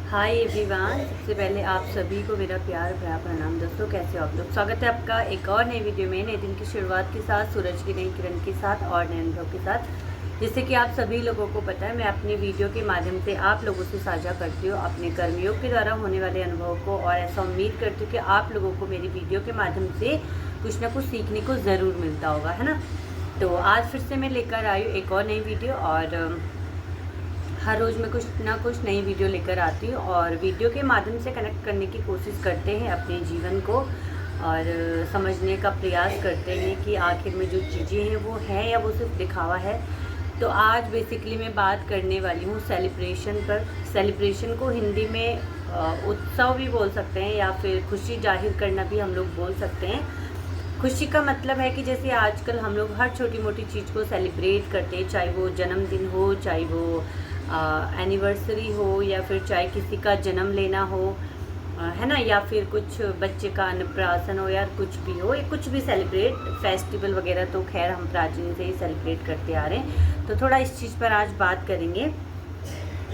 Hi everyone, सबसे पहले आप सभी को मेरा प्यार भरा प्रणाम। दोस्तों, कैसे हो आप लोग? स्वागत है आपका एक और नई वीडियो में, नए दिन की शुरुआत के साथ, सूरज की नई किरण के साथ और नए अनुभव के साथ। जैसे कि आप सभी लोगों को पता है, मैं अपनी वीडियो के माध्यम से आप लोगों से साझा करती हूँ अपने कर्मयोग के द्वारा होने वाले अनुभव को, और ऐसा उम्मीद करती हूँ कि आप लोगों को मेरी वीडियो के माध्यम से कुछ ना कुछ सीखने को ज़रूर मिलता होगा, है ना। तो आज फिर से मैं लेकर आई हूँ एक और नई वीडियो, और हर रोज़ मैं कुछ ना कुछ नई वीडियो लेकर आती हूँ और वीडियो के माध्यम से कनेक्ट करने की कोशिश करते हैं अपने जीवन को, और समझने का प्रयास करते हैं कि आखिर में जो चीज़ें हैं वो है या वो सिर्फ दिखावा है। तो आज बेसिकली मैं बात करने वाली हूँ सेलिब्रेशन पर। सेलिब्रेशन को हिंदी में उत्सव भी बोल सकते हैं, या फिर खुशी जाहिर करना भी हम लोग बोल सकते हैं। खुशी का मतलब है कि जैसे आजकल हम लोग हर छोटी मोटी चीज़ को सेलिब्रेट करते हैं, चाहे वो जन्मदिन हो, चाहे वो एनिवर्सरी हो, या फिर चाहे किसी का जन्म लेना हो, है ना, या फिर कुछ बच्चे का अन्नप्राशन हो, या कुछ भी हो, या कुछ भी सेलिब्रेट फेस्टिवल वगैरह, तो खैर हम प्राचीन से ही सेलिब्रेट करते आ रहे हैं। तो थोड़ा इस चीज़ पर आज बात करेंगे।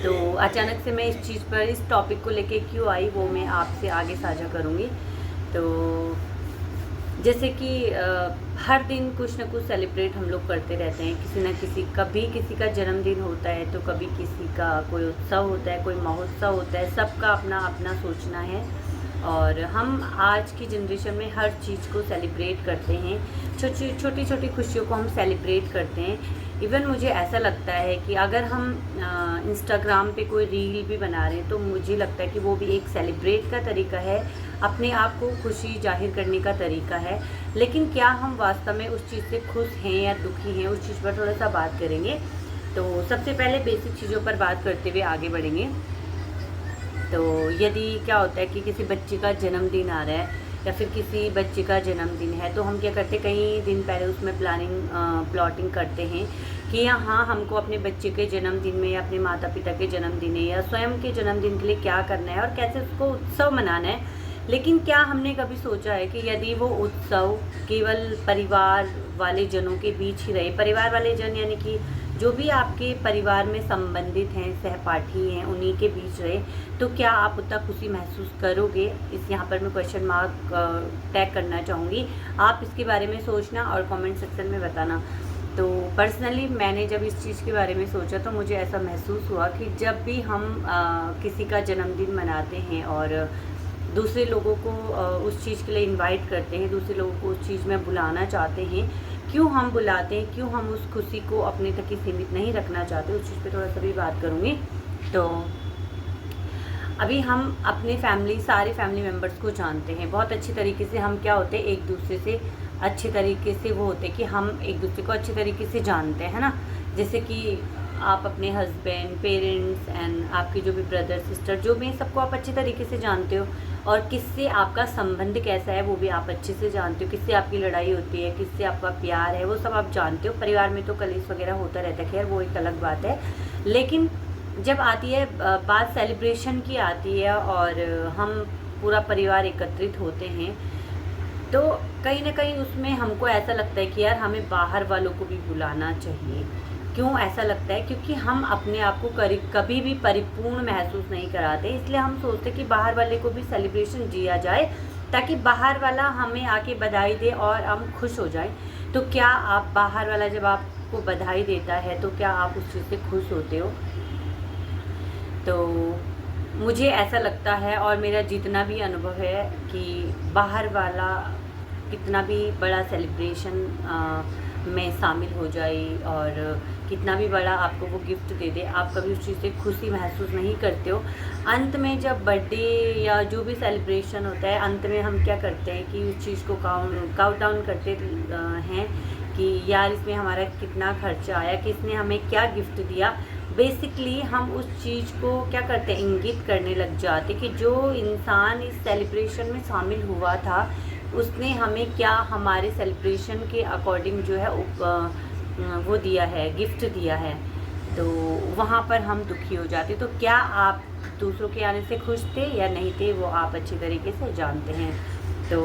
तो अचानक से मैं इस चीज़ पर, इस टॉपिक को लेके क्यों आई, वो मैं आपसे आगे साझा करूँगी। तो जैसे कि हर दिन कुछ ना कुछ सेलिब्रेट हम लोग करते रहते हैं, किसी न किसी, कभी किसी का जन्मदिन होता है, तो कभी किसी का कोई उत्सव होता है, कोई महोत्सव होता है। सबका अपना अपना सोचना है, और हम आज की जनरेशन में हर चीज़ को सेलिब्रेट करते हैं। छोटी छोटी खुशियों को हम सेलिब्रेट करते हैं। इवन मुझे ऐसा लगता है कि अगर हम इंस्टाग्राम पे कोई रील भी बना रहे हैं, तो मुझे लगता है कि वो भी एक सेलिब्रेट का तरीका है, अपने आप को खुशी जाहिर करने का तरीका है। लेकिन क्या हम वास्तव में उस चीज़ से खुश हैं या दुखी हैं, उस चीज़ पर थोड़ा सा बात करेंगे। तो सबसे पहले बेसिक चीज़ों पर बात करते हुए आगे बढ़ेंगे। तो यदि क्या होता है कि किसी बच्चे का जन्मदिन आ रहा है, या फिर किसी बच्चे का जन्मदिन है, तो हम क्या करते हैं, कई दिन पहले उसमें प्लॉटिंग करते हैं कि हाँ, हमको अपने बच्चे के जन्मदिन में, या अपने माता पिता के जन्मदिन में, या स्वयं के जन्मदिन के लिए क्या करना है और कैसे उसको उत्सव मनाना है। लेकिन क्या हमने कभी सोचा है कि यदि वो उत्सव केवल परिवार वाले जनों के बीच ही रहे, परिवार वाले जन यानी कि जो भी आपके परिवार में संबंधित हैं, सहपाठी हैं, उन्हीं के बीच रहे, तो क्या आप उतना खुशी महसूस करोगे? इस यहाँ पर मैं क्वेश्चन मार्क टैग करना चाहूँगी। आप इसके बारे में सोचना और कमेंट सेक्शन में बताना। तो पर्सनली मैंने जब इस चीज़ के बारे में सोचा, तो मुझे ऐसा महसूस हुआ कि जब भी हम किसी का जन्मदिन मनाते हैं और दूसरे लोगों को उस चीज़ के लिए इनवाइट करते हैं, दूसरे लोगों को उस चीज़ में बुलाना चाहते हैं, क्यों हम बुलाते हैं, क्यों हम उस खुशी को अपने तक ही सीमित नहीं रखना चाहते, उस चीज़ पे थोड़ा सा भी बात करूँगी। तो अभी हम अपने सारे फैमिली मेम्बर्स को जानते हैं बहुत अच्छी तरीके से। हम क्या होते हैं, एक दूसरे से अच्छे तरीके से वो होते हैं कि हम एक दूसरे को अच्छे तरीके से जानते हैं ना। जैसे कि आप अपने हस्बैंड, पेरेंट्स एंड आपके जो भी ब्रदर सिस्टर, जो भी सबको आप अच्छे तरीके से जानते हो, और किससे आपका संबंध कैसा है वो भी आप अच्छे से जानते हो। किससे आपकी लड़ाई होती है, किससे आपका प्यार है, वो सब आप जानते हो। परिवार में तो कलेश वगैरह होता रहता है, खैर वो एक अलग बात है। लेकिन जब आती है बात सेलिब्रेशन की आती है, और हम पूरा परिवार एकत्रित होते हैं, तो कहीं ना कहीं उसमें हमको ऐसा लगता है कि यार, हमें बाहर वालों को भी बुलाना चाहिए। क्यों ऐसा लगता है? क्योंकि हम अपने आप को कभी भी परिपूर्ण महसूस नहीं कराते, इसलिए हम सोचते कि बाहर वाले को भी सेलिब्रेशन दिया जाए, ताकि बाहर वाला हमें आके बधाई दे और हम खुश हो जाएं। तो क्या आप, बाहर वाला जब आपको बधाई देता है, तो क्या आप उस चीज़ से खुश होते हो? तो मुझे ऐसा लगता है, और मेरा जितना भी अनुभव है, कि बाहर वाला कितना भी बड़ा सेलिब्रेशन में शामिल हो जाए, और कितना भी बड़ा आपको वो गिफ्ट दे दे, आप कभी उस चीज़ से खुशी महसूस नहीं करते हो। अंत में जब बर्थडे या जो भी सेलिब्रेशन होता है, अंत में हम क्या करते हैं कि उस चीज़ को काउंट डाउन करते हैं कि यार, इसमें हमारा कितना खर्चा आया, किसने हमें क्या गिफ्ट दिया। बेसिकली हम उस चीज़ को क्या करते हैं, इंगित करने लग जाते कि जो इंसान इस सेलिब्रेशन में शामिल हुआ था, उसने हमें क्या हमारे सेलिब्रेशन के अकॉर्डिंग जो है वो दिया है, गिफ्ट दिया है। तो वहाँ पर हम दुखी हो जाते। तो क्या आप दूसरों के आने से खुश थे या नहीं थे, वो आप अच्छी तरीके से जानते हैं। तो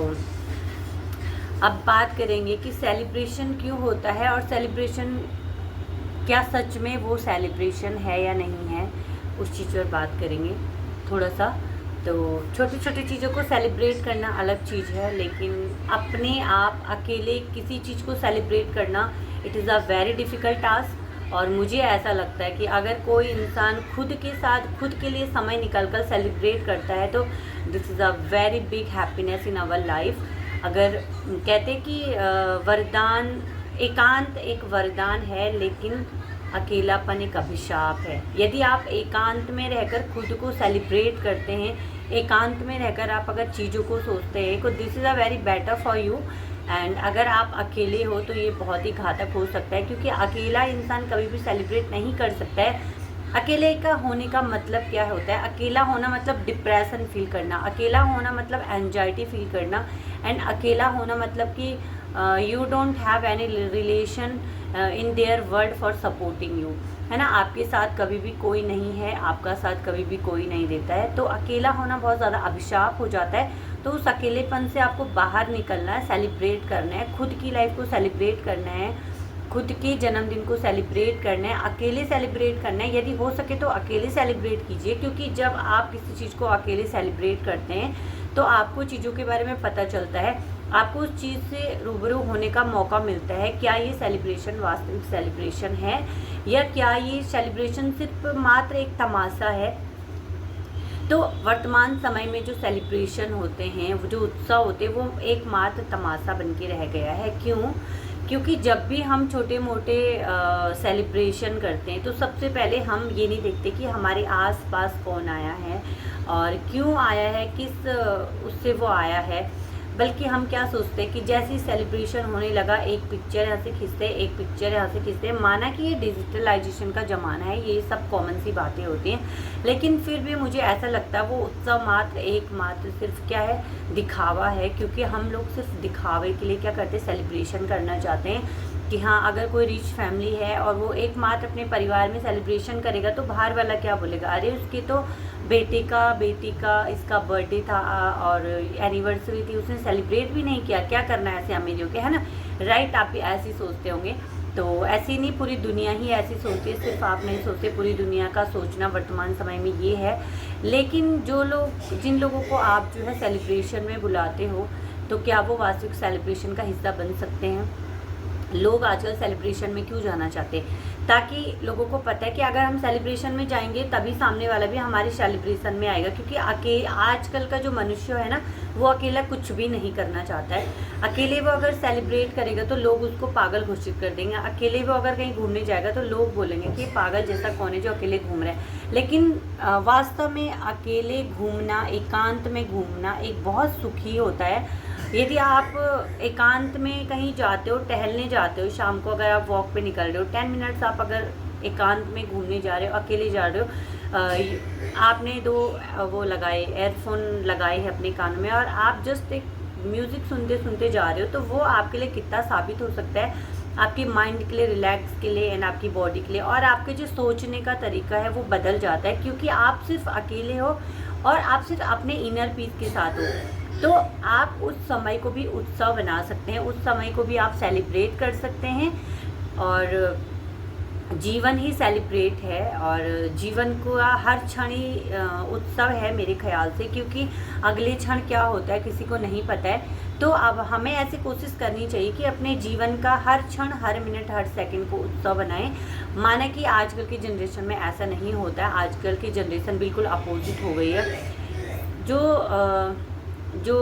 अब बात करेंगे कि सेलिब्रेशन क्यों होता है, और सेलिब्रेशन क्या सच में वो सेलिब्रेशन है या नहीं है, उस चीज़ पर बात करेंगे। थोड़ा सा। तो छोटी छोटी चीज़ों को सेलिब्रेट करना अलग चीज़ है, लेकिन अपने आप अकेले किसी चीज़ को सेलिब्रेट करना it is a very difficult task. और मुझे ऐसा लगता है कि अगर कोई इंसान खुद के साथ खुद के लिए समय निकालकर सेलिब्रेट करता है तो this is a very big happiness in our life. अगर कहते कि वरदान, एकांत एक वरदान है, लेकिन अकेलापन एक अभिशाप है। यदि आप एकांत में रहकर खुद को सेलिब्रेट करते हैं, एकांत में रहकर आप अगर चीज़ों को सोचते हैं, तो this is a very better for you. And अगर आप अकेले हो तो ये बहुत ही घातक हो सकता है, क्योंकि अकेला इंसान कभी भी सेलिब्रेट नहीं कर सकता है। अकेले का होने का मतलब क्या होता है? अकेला होना मतलब डिप्रेशन फील करना, अकेला होना मतलब एंजाइटी फील करना, एंड अकेला होना मतलब कि you don't have any relation in their world for supporting you, है ना। आपके साथ कभी भी कोई नहीं है, आपका साथ कभी भी कोई नहीं देता है, तो अकेला होना बहुत ज़्यादा अभिशाप हो जाता है। तो उस अकेलेपन से आपको बाहर निकलना है, सेलिब्रेट करना है, खुद की लाइफ को सेलिब्रेट करना है, खुद के जन्मदिन को सेलिब्रेट करना है, अकेले सेलिब्रेट करना है। यदि हो सके तो अकेले सेलिब्रेट कीजिए, क्योंकि जब आप किसी चीज़ को अकेले सेलिब्रेट करते हैं तो आपको चीज़ों के बारे में पता चलता है, आपको उस चीज़ से रूबरू होने का मौका मिलता है। क्या ये सेलिब्रेशन वास्तविक सेलिब्रेशन है, या क्या ये सेलिब्रेशन सिर्फ मात्र एक तमाशा है। तो वर्तमान समय में जो सेलिब्रेशन होते हैं, वो जो उत्सव होते हैं, वो एकमात्र तमाशा बन के रह गया है। क्यों? क्योंकि जब भी हम छोटे मोटे सेलिब्रेशन करते हैं तो सबसे पहले हम ये नहीं देखते कि हमारे आस पास कौन आया है और क्यों आया है, किस उससे वो आया है, बल्कि हम क्या सोचते हैं कि जैसे ही सेलिब्रेशन होने लगा, एक पिक्चर यहाँ से खींचते, एक पिक्चर यहाँ से खींचते। माना कि ये डिजिटलाइजेशन का ज़माना है, ये सब कॉमन सी बातें होती हैं, लेकिन फिर भी मुझे ऐसा लगता है वो उत्सव मात्र एकमात्र सिर्फ क्या है, दिखावा है। क्योंकि हम लोग सिर्फ दिखावे के लिए क्या करते हैं, सेलिब्रेशन करना चाहते हैं कि हाँ, अगर कोई रिच फैमिली है और वो एकमात्र अपने परिवार में सेलिब्रेशन करेगा तो बाहर वाला क्या बोलेगा, अरे उसके तो बेटी का इसका बर्थडे था और एनिवर्सरी थी, उसने सेलिब्रेट भी नहीं किया, क्या करना है ऐसे अमीरियों के, है ना। राइट, आप भी ऐसे ही सोचते होंगे। तो ऐसे नहीं, पूरी दुनिया ही ऐसी सोचती है, सिर्फ आप नहीं सोचते, पूरी दुनिया का सोचना वर्तमान समय में ये है। लेकिन जिन लोगों को आप जो है सेलिब्रेशन में बुलाते हो, तो क्या वो वास्तविक सेलिब्रेशन का हिस्सा बन सकते हैं? लोग आजकल सेलिब्रेशन में क्यों जाना चाहते हैं? ताकि लोगों को पता है कि अगर हम सेलिब्रेशन में जाएंगे तभी सामने वाला भी हमारी सेलिब्रेशन में आएगा। क्योंकि आजकल का जो मनुष्य है ना, वो अकेला कुछ भी नहीं करना चाहता है। अकेले वो अगर सेलिब्रेट करेगा तो लोग उसको पागल घोषित कर देंगे। अकेले वो अगर कहीं घूमने जाएगा तो लोग बोलेंगे कि पागल जैसा कौन है जो अकेले घूम रहा है। लेकिन वास्तव में अकेले घूमना, एकांत में घूमना एक बहुत सुखी होता है। यदि आप एकांत में कहीं जाते हो, टहलने जाते हो, शाम को अगर आप वॉक पे निकल रहे हो, 10 मिनट्स आप अगर एकांत में घूमने जा रहे हो, अकेले जा रहे हो, आपने वो लगाए, एयरफोन लगाए हैं अपने कान में और आप जस्ट एक म्यूज़िक सुनते सुनते जा रहे हो, तो वो आपके लिए कितना साबित हो सकता है, आपकी माइंड के लिए, रिलैक्स के लिए एंड आपकी बॉडी के लिए, और आपके जो सोचने का तरीका है वो बदल जाता है। क्योंकि आप सिर्फ अकेले हो और आप सिर्फ अपने इनर पीस के साथ हो, तो आप उस समय को भी उत्सव बना सकते हैं, उस समय को भी आप सेलिब्रेट कर सकते हैं। और जीवन ही सेलिब्रेट है और जीवन का हर क्षण ही उत्सव है मेरे ख्याल से। क्योंकि अगले क्षण क्या होता है किसी को नहीं पता है। तो अब हमें ऐसी कोशिश करनी चाहिए कि अपने जीवन का हर क्षण, हर मिनट, हर सेकंड को उत्सव बनाएं। माना कि आजकल की जनरेशन में ऐसा नहीं होता है, आजकल की जनरेशन बिल्कुल अपोजिट हो गई है। जो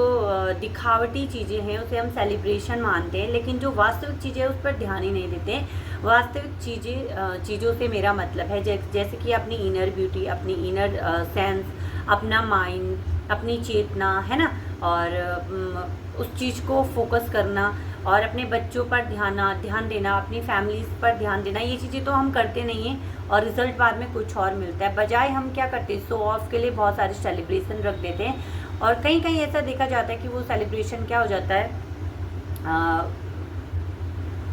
दिखावटी चीज़ें हैं उसे हम सेलिब्रेशन मानते हैं, लेकिन जो वास्तविक चीज़ें हैं उस पर ध्यान ही नहीं देते हैं। वास्तविक चीज़ों से मेरा मतलब है जैसे कि अपनी इनर ब्यूटी, अपनी इनर सेंस, अपना माइंड, अपनी चेतना, है ना, और उस चीज़ को फोकस करना और अपने बच्चों पर ध्यान देना, अपनी फैमिलीज पर ध्यान देना। ये चीज़ें तो हम करते नहीं हैं और रिज़ल्ट बाद में कुछ और मिलता है। बजाय हम क्या करते हैं, शो ऑफ के लिए बहुत सारे सेलिब्रेशन रख देते हैं और कहीं कहीं ऐसा देखा जाता है कि वो सेलिब्रेशन क्या हो जाता है,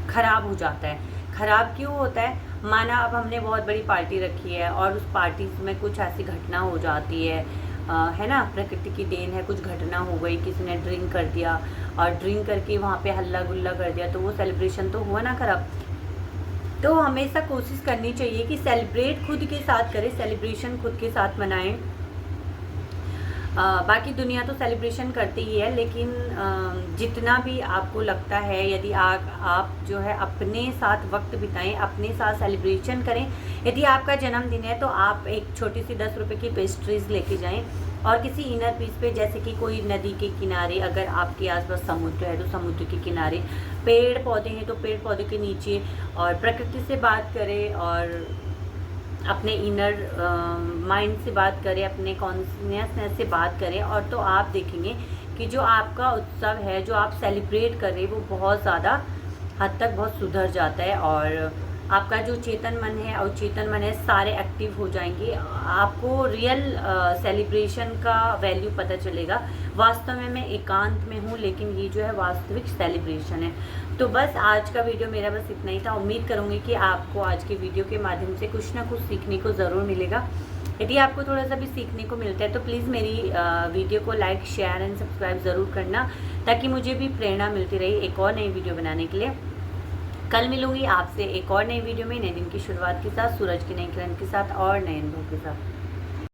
ख़राब हो जाता है। ख़राब क्यों होता है? माना अब हमने बहुत बड़ी पार्टी रखी है और उस पार्टी में कुछ ऐसी घटना हो जाती है ना, प्रकृति की देन है, कुछ घटना हो गई, किसी ने ड्रिंक कर दिया और ड्रिंक करके वहाँ पे हल्ला गुल्ला कर दिया, तो वो सेलिब्रेशन तो हुआ ना ख़राब। तो हमेशा कोशिश करनी चाहिए कि सेलिब्रेट खुद के साथ करें, सेलिब्रेशन खुद के साथ मनाएं। बाकी दुनिया तो सेलिब्रेशन करती ही है, लेकिन जितना भी आपको लगता है, यदि आप जो है अपने साथ वक्त बिताएं, अपने साथ सेलिब्रेशन करें। यदि आपका जन्मदिन है तो आप एक छोटी सी 10 रुपये की पेस्ट्रीज़ लेके जाएं और किसी इनर पीस पे, जैसे कि कोई नदी के किनारे, अगर आपके आसपास समुद्र है तो समुद्र के किनारे, पेड़ पौधे हैं तो पेड़ पौधे के नीचे, और प्रकृति से बात करें और अपने इनर माइंड से बात करें, अपने कॉन्शियसनेस से बात करें, और तो आप देखेंगे कि जो आपका उत्सव है, जो आप सेलिब्रेट कर रहे हैं, वो बहुत ज़्यादा हद तक बहुत सुधर जाता है, और आपका जो चेतन मन है और चेतन मन है सारे एक्टिव हो जाएंगे। आपको रियल सेलिब्रेशन का वैल्यू पता चलेगा। वास्तव में मैं एकांत में हूँ, लेकिन ये जो है वास्तविक सेलिब्रेशन है। तो बस आज का वीडियो मेरा बस इतना ही था। उम्मीद करूँगी कि आपको आज के वीडियो के माध्यम से कुछ ना कुछ सीखने को ज़रूर मिलेगा। यदि आपको थोड़ा सा भी सीखने को मिलता है तो प्लीज़ मेरी वीडियो को लाइक, शेयर एंड सब्सक्राइब ज़रूर करना, ताकि मुझे भी प्रेरणा मिलती रही एक और नई वीडियो बनाने के लिए। कल मिलूंगी आपसे एक और नई वीडियो में, नए दिन की शुरुआत के साथ, सूरज की नई किरण के साथ और नए अनुभव के साथ।